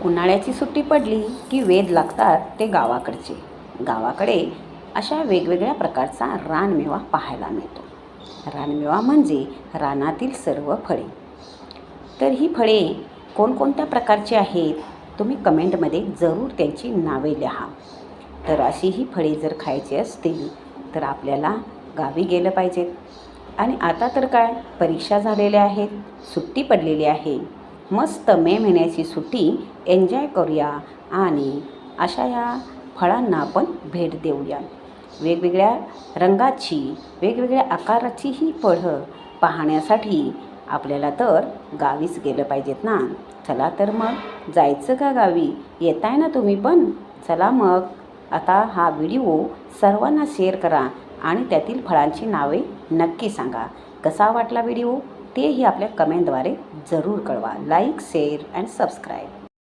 उन्हाळ्याची सुट्टी पडली की वेध लागतात ते गावाकडचे. गावाकडे अशा वेगवेगळ्या प्रकारचा रानमेवा पाहायला मिळतो. रानमेवा म्हणजे रानातील सर्व फळे. तर ही फळे कोणकोणत्या प्रकारची आहेत तुम्ही कमेंटमध्ये जरूर त्यांची नावे लिहा. तर अशी ही फळे जर खायची असतील तर आपल्याला गावी गेलं पाहिजेत. आणि आता तर काय परीक्षा झालेल्या आहेत, सुट्टी पडलेली आहे. मस्त मे महिन्याची सुट्टी एन्जॉय करूया आणि अशा या फळांना आपण भेट देऊया. वेगवेगळ्या रंगाची, वेगवेगळ्या आकाराची ही फळं पाहण्यासाठी आपल्याला तर गावीच गेलं पाहिजेत ना. चला तर मग जायचं का गावी? येताय ना तुम्ही पण? चला मग आता हा व्हिडिओ सर्वांना शेअर करा आणि त्यातील फळांची नावे नक्की सांगा. कसा वाटला व्हिडिओ तेही आपल्या कमेंटद्वारे जरूर कळवा. Like, share and subscribe.